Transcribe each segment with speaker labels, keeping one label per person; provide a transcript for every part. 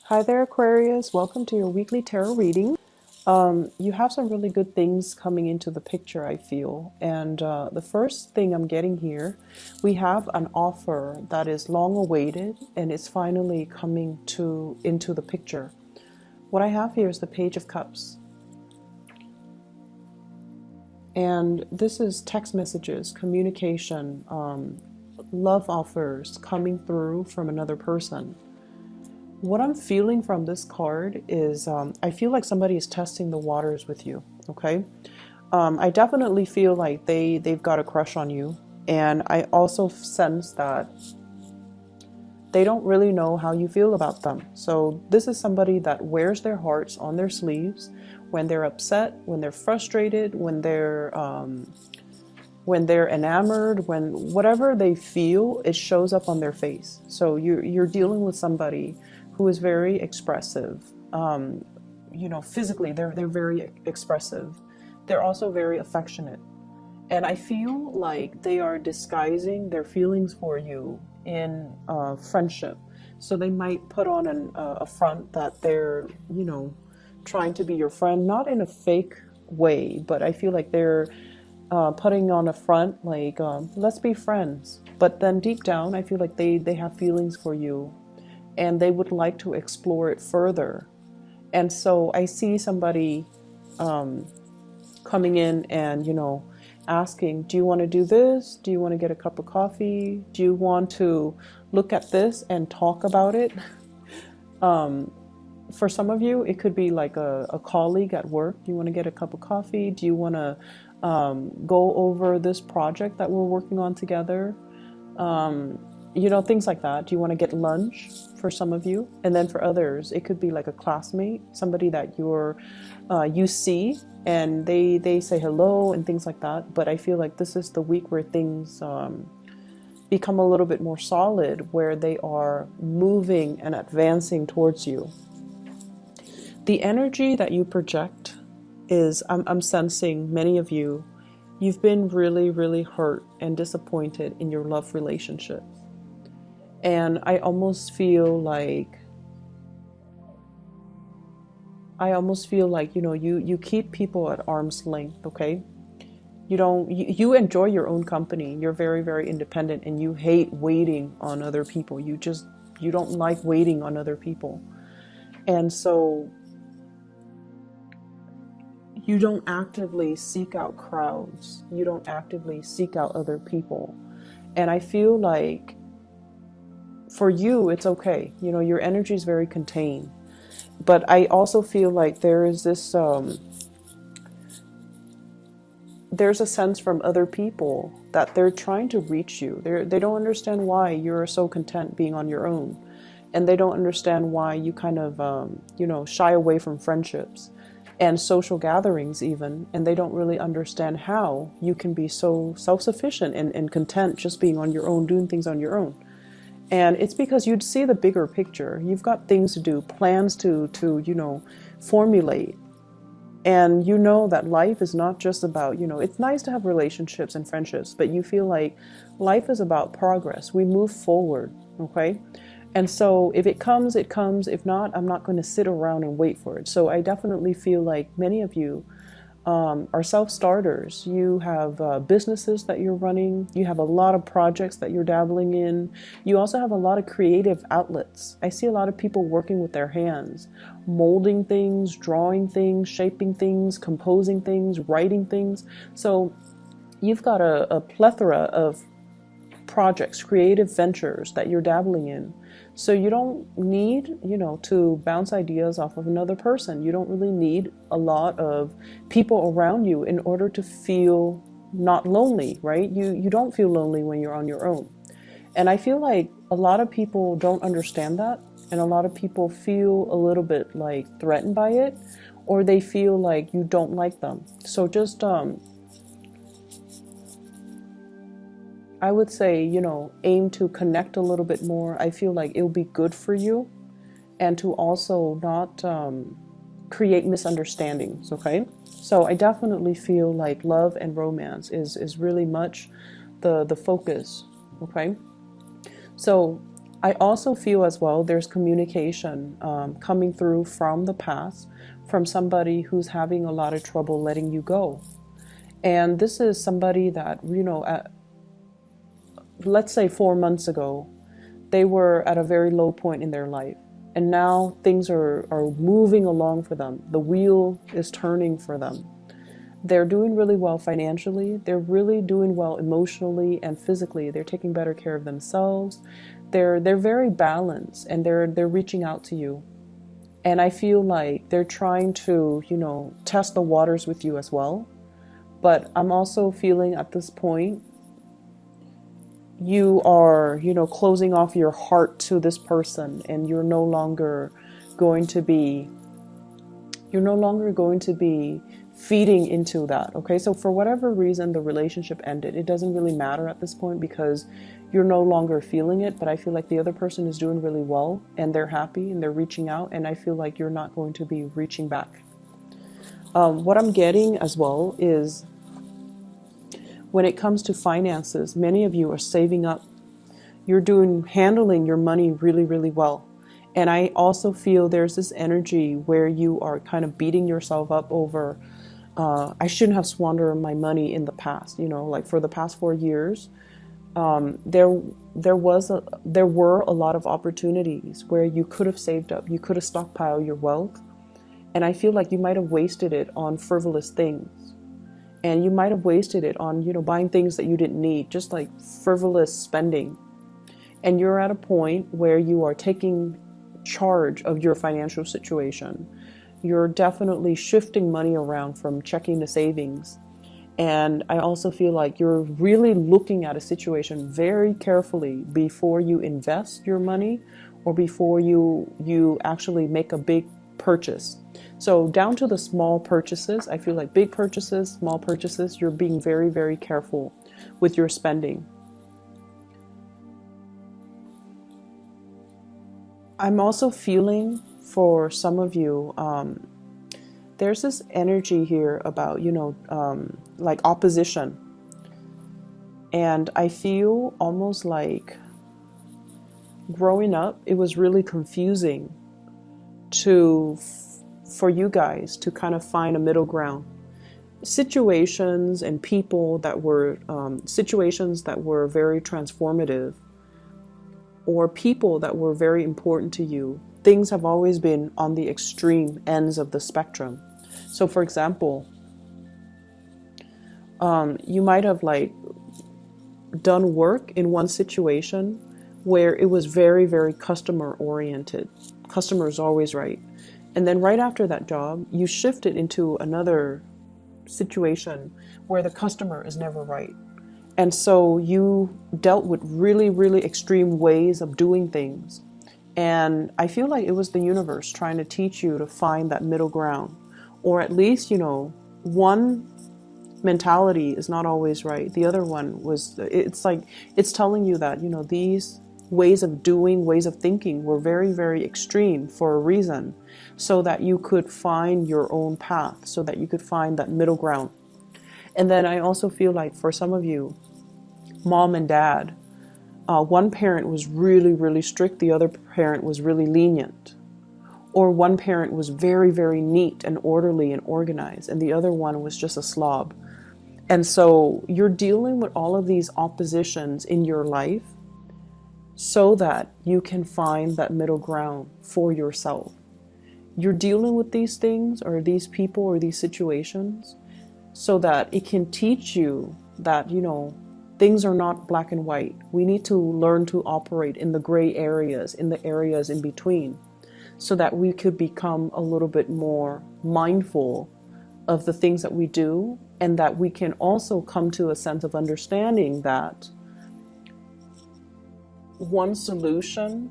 Speaker 1: Hi there, Aquarius. Welcome to your weekly tarot reading. You have some really good things coming into the picture, I feel. And the first thing I'm getting here, we have an offer that is long awaited and it's finally coming into the picture. What I have here is the Page of Cups. And this is text messages, communication, love offers coming through from another person. What I'm feeling from this card is I feel like somebody is testing the waters with you, okay? I definitely feel like they've got a crush on you. And I also sense that they don't really know how you feel about them. So this is somebody that wears their hearts on their sleeves when they're upset, when they're frustrated, when they're enamored, when whatever they feel, it shows up on their face. So you're dealing with somebody who is very expressive. Physically, they're very expressive. They're also very affectionate. And I feel like they are disguising their feelings for you in friendship. So they might put on a front that they're, trying to be your friend, not in a fake way, but I feel like they're putting on a front like, let's be friends. But then deep down, I feel like they have feelings for you and they would like to explore it further. And so I see somebody coming in and, asking, do you want to do this? Do you want to get a cup of coffee? Do you want to look at this and talk about it? For some of you, it could be like a colleague at work. Do you want to get a cup of coffee? Do you want to go over this project that we're working on together? Things like that. Do you want to get lunch for some of you? And then for others, it could be like a classmate, somebody that you see and they say hello and things like that. But I feel like this is the week where things become a little bit more solid, where they are moving and advancing towards you. The energy that you project is, I'm sensing many of you, you've been really, really hurt and disappointed in your love relationship. And I almost feel like, you keep people at arm's length, okay? You enjoy your own company. You're very, very independent and you hate waiting on other people. You don't like waiting on other people. And so you don't actively seek out crowds. You don't actively seek out other people. And I feel like for you, it's okay. Your energy is very contained. But I also feel like there is this, there's a sense from other people that they're trying to reach you. They don't understand why you're so content being on your own. And they don't understand why you kind of, shy away from friendships and social gatherings even. And they don't really understand how you can be so self-sufficient and content just being on your own, doing things on your own. And it's because you'd see the bigger picture. You've got things to do, plans to formulate. And you know that life is not just about, it's nice to have relationships and friendships, but you feel like life is about progress. We move forward, okay? And so if it comes, it comes. If not, I'm not going to sit around and wait for it. So I definitely feel like many of you are self-starters. You have businesses that you're running. You have a lot of projects that you're dabbling in. You also have a lot of creative outlets. I see a lot of people working with their hands, molding things, drawing things, shaping things, composing things, writing things. So you've got a plethora of projects, creative ventures that you're dabbling in. So you don't need, to bounce ideas off of another person. You don't really need a lot of people around you in order to feel not lonely, right? You don't feel lonely when you're on your own. And I feel like a lot of people don't understand that. And a lot of people feel a little bit like threatened by it, or they feel like you don't like them. So just, I would say, aim to connect a little bit more. I feel like it'll be good for you, and to also not create misunderstandings, okay? So I definitely feel like love and romance is really much the focus, okay? So I also feel as well there's communication coming through from the past, from somebody who's having a lot of trouble letting you go. And this is somebody that, let's say 4 months ago, they were at a very low point in their life. And now things are moving along for them. The wheel is turning for them. They're doing really well financially. They're really doing well emotionally and physically. They're taking better care of themselves. They're very balanced, and they're reaching out to you. And I feel like they're trying to, test the waters with you as well. But I'm also feeling at this point, you are, closing off your heart to this person, and you're no longer going to be feeding into that. Okay, so for whatever reason the relationship ended, it doesn't really matter at this point because you're no longer feeling it. But I feel like the other person is doing really well, and they're happy, and they're reaching out, and I feel like you're not going to be reaching back. What I'm getting as well is, when it comes to finances, many of you are saving up. You're handling your money really, really well. And I also feel there's this energy where you are kind of beating yourself up over, I shouldn't have squandered my money in the past. Like for the past 4 years, there were a lot of opportunities where you could have saved up. You could have stockpiled your wealth. And I feel like you might have wasted it on frivolous things. And you might have wasted it on, buying things that you didn't need, just like frivolous spending. And you're at a point where you are taking charge of your financial situation. You're definitely shifting money around from checking to savings. And I also feel like you're really looking at a situation very carefully before you invest your money or before you actually make a big purchase. So down to the small purchases, I feel like big purchases, small purchases, you're being very, very careful with your spending. I'm also feeling for some of you, there's this energy here about, like opposition. And I feel almost like growing up, it was really confusing for you guys to kind of find a middle ground. Situations and people that were very transformative, or people that were very important to you, things have always been on the extreme ends of the spectrum. So for example, you might have done work in one situation where it was very, very customer oriented. Customer is always right. And then right after that job, you shifted into another situation where the customer is never right. And so you dealt with really, really extreme ways of doing things. And I feel like it was the universe trying to teach you to find that middle ground. Or at least, one mentality is not always right. The other one it's telling you that, these ways of doing, ways of thinking were very, very extreme for a reason, so that you could find your own path, so that you could find that middle ground. And then I also feel like for some of you, mom and dad, one parent was really, really strict, the other parent was really lenient. Or one parent was very, very neat and orderly and organized, and the other one was just a slob. And so you're dealing with all of these oppositions in your life so that you can find that middle ground for yourself. You're dealing with these things or these people or these situations so that it can teach you that, things are not black and white. We need to learn to operate in the gray areas, in the areas in between, so that we could become a little bit more mindful of the things that we do, and that we can also come to a sense of understanding that one solution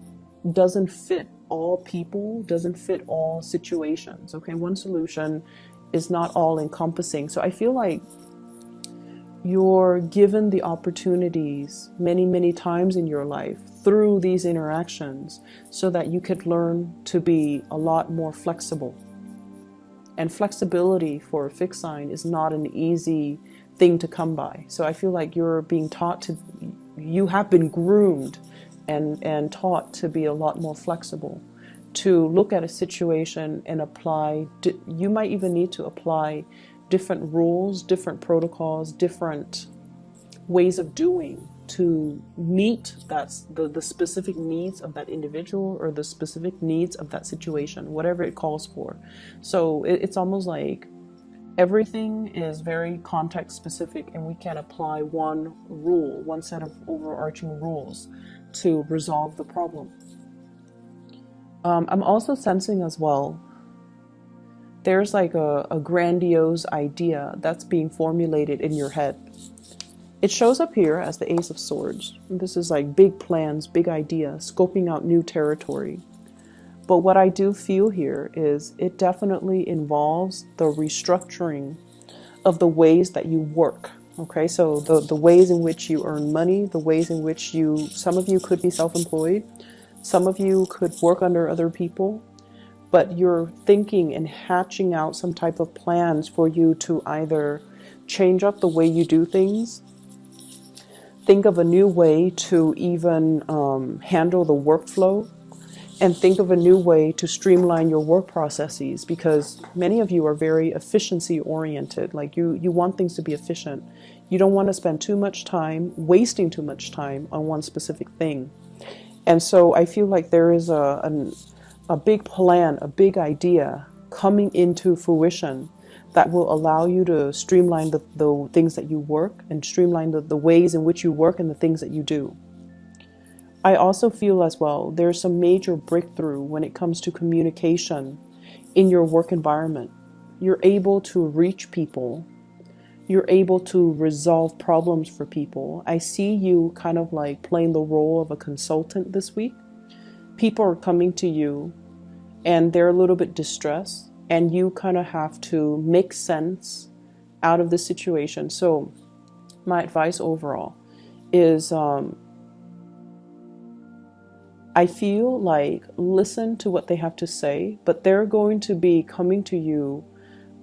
Speaker 1: doesn't fit all people, doesn't fit all situations. Okay, one solution is not all encompassing. So I feel like you're given the opportunities many, many times in your life through these interactions so that you could learn to be a lot more flexible. And flexibility for a fixed sign is not an easy thing to come by. So I feel like you're being taught you have been groomed and taught to be a lot more flexible, to look at a situation and apply. You might even need to apply different rules, different protocols, different ways of doing to meet the specific needs of that individual or the specific needs of that situation, whatever it calls for. So it's almost like everything is very context specific, and we can apply one rule, one set of overarching rules to resolve the problem. I'm also sensing as well, there's like a grandiose idea that's being formulated in your head. It shows up here as the Ace of Swords. This is like big plans, big idea, scoping out new territory. But what I do feel here is it definitely involves the restructuring of the ways that you work. Okay, so the ways in which you earn money, the ways in which some of you could be self-employed, some of you could work under other people, but you're thinking and hatching out some type of plans for you to either change up the way you do things, think of a new way to even handle the workflow, and think of a new way to streamline your work processes, because many of you are very efficiency oriented. Like you want things to be efficient. You don't want to spend too much time, wasting too much time on one specific thing. And so I feel like there is a big plan, a big idea coming into fruition that will allow you to streamline the things that you work, and streamline the ways in which you work and the things that you do. I also feel as well, there's some major breakthrough when it comes to communication in your work environment. You're able to reach people. You're able to resolve problems for people. I see you kind of like playing the role of a consultant this week. People are coming to you and they're a little bit distressed, and you kind of have to make sense out of the situation. So my advice overall is, I feel like listen to what they have to say, but they're going to be coming to you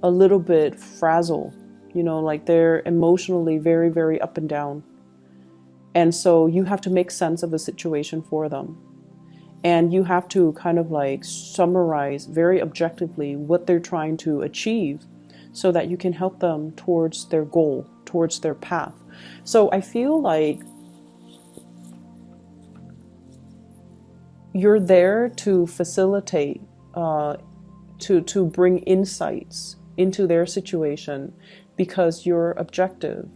Speaker 1: a little bit frazzled, like they're emotionally very, very up and down. And so you have to make sense of the situation for them. And you have to kind of like summarize very objectively what they're trying to achieve so that you can help them towards their goal, towards their path. So I feel like you're there to facilitate, to bring insights into their situation, because you're objective,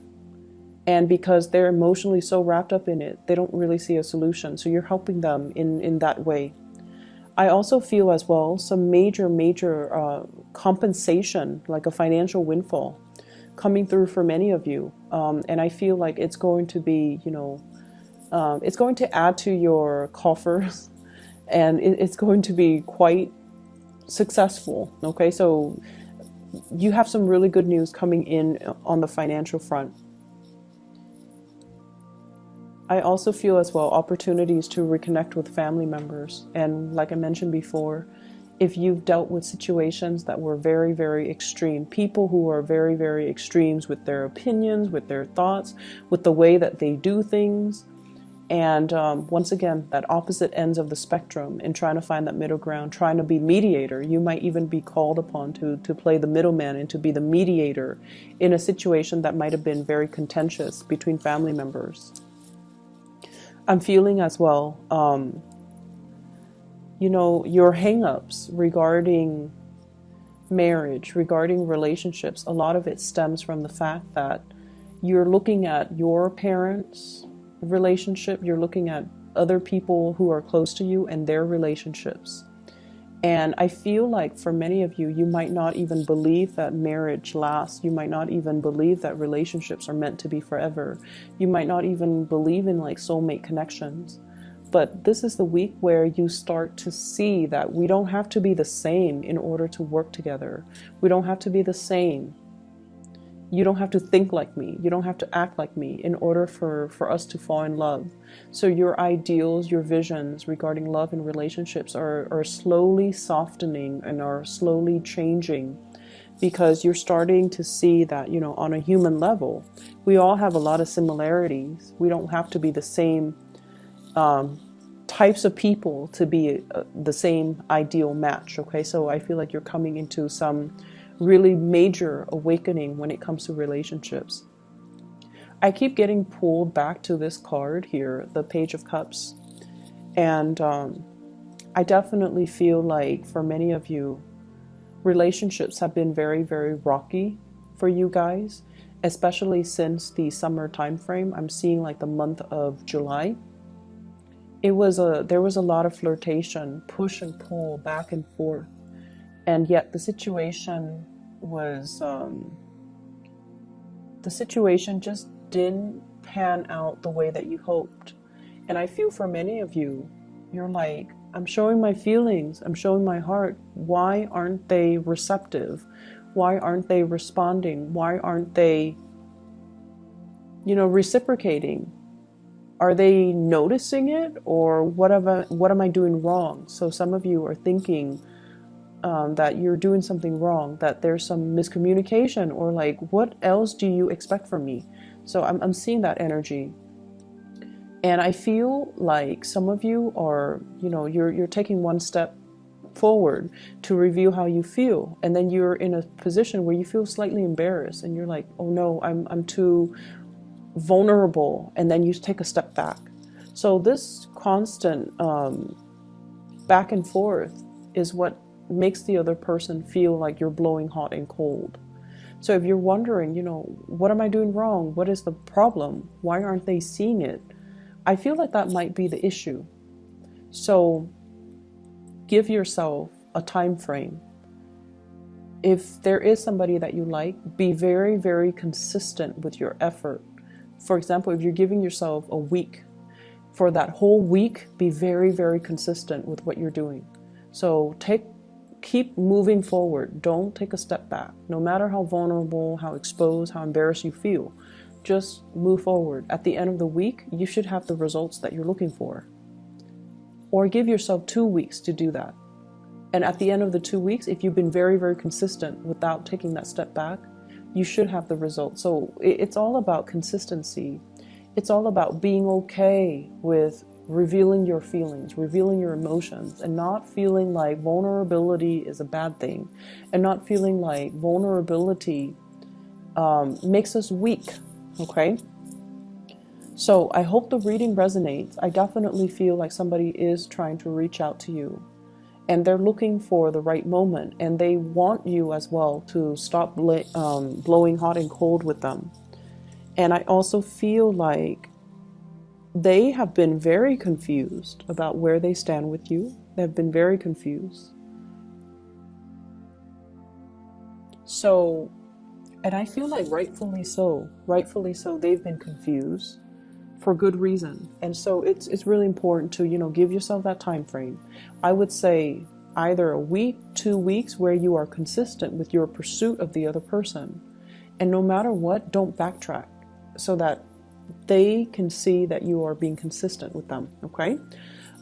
Speaker 1: and because they're emotionally so wrapped up in it, they don't really see a solution. So you're helping them in that way. I also feel as well some major compensation, like a financial windfall, coming through for many of you. And I feel like it's going to be, it's going to add to your coffers, and it's going to be quite successful. Okay, so you have some really good news coming in on the financial front. I also feel as well opportunities to reconnect with family members. And like I mentioned before, if you've dealt with situations that were very, very extreme, people who are very, very extremes with their opinions, with their thoughts, with the way that they do things, and once again, that opposite ends of the spectrum, and trying to find that middle ground, trying to be mediator. You might even be called upon to play the middleman and to be the mediator in a situation that might have been very contentious between family members. I'm feeling as well, your hang-ups regarding marriage, regarding relationships, a lot of it stems from the fact that you're looking at your parents' relationship, you're looking at other people who are close to you and their relationships. And I feel like for many of you, you might not even believe that marriage lasts. You might not even believe that relationships are meant to be forever. You might not even believe in like soulmate connections. But this is the week where you start to see that we don't have to be the same in order to work together. We don't have to be the same. You don't have to think like me. You don't have to act like me in order for us to fall in love. So your ideals, your visions regarding love and relationships are slowly softening and are slowly changing, because you're starting to see that, on a human level, we all have a lot of similarities. We don't have to be the same types of people to be the same ideal match. Okay, so I feel like you're coming into some really major awakening when it comes to relationships. I keep getting pulled back to this card here, the Page of Cups, and I definitely feel like for many of you, relationships have been very, very rocky for you guys, especially since the summer time frame. I'm seeing like the month of July. There was a lot of flirtation, push and pull, back and forth, and yet the situation just didn't pan out the way that you hoped. And I feel for many of you, you're like, I'm showing my feelings, I'm showing my heart. Why aren't they receptive? Why aren't they responding? Why aren't they, reciprocating? Are they noticing it, or what am I doing wrong? So some of you are thinking that you're doing something wrong, that there's some miscommunication, or like, what else do you expect from me? So I'm seeing that energy. And I feel like some of you are, you're taking one step forward to reveal how you feel, and then you're in a position where you feel slightly embarrassed, and you're like, oh no, I'm too vulnerable, and then you take a step back. So this constant back and forth is what makes the other person feel like you're blowing hot and cold. So if you're wondering, what am I doing wrong? What is the problem? Why aren't they seeing it? I feel like that might be the issue. So give yourself a time frame. If there is somebody that you like, be very, very consistent with your effort. For example, if you're giving yourself a week, for that whole week, be very, very consistent with what you're doing. So keep moving forward. Don't take a step back. No matter how vulnerable, how exposed, how embarrassed you feel, just move forward. At the end of the week, you should have the results that you're looking for. Or give yourself 2 weeks to do that. And at the end of the 2 weeks, if you've been very, very consistent without taking that step back, you should have the results. So it's all about consistency. It's all about being okay with revealing your feelings, revealing your emotions, and not feeling like vulnerability is a bad thing, and not feeling like vulnerability makes us weak. Okay? So I hope the reading resonates. I definitely feel like somebody is trying to reach out to you, and they're looking for the right moment, and they want you as well to stop blowing hot and cold with them. And I also feel like they have been very confused about where they stand with you. They've been very confused. So, and I feel like rightfully so, they've been confused for good reason. And so it's really important to, give yourself that time frame. I would say either a week, 2 weeks, where you are consistent with your pursuit of the other person. And no matter what, don't backtrack, so that they can see that you are being consistent with them. Okay?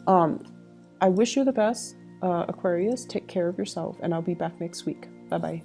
Speaker 1: I wish you the best, Aquarius. Take care of yourself, and I'll be back next week. Bye-bye.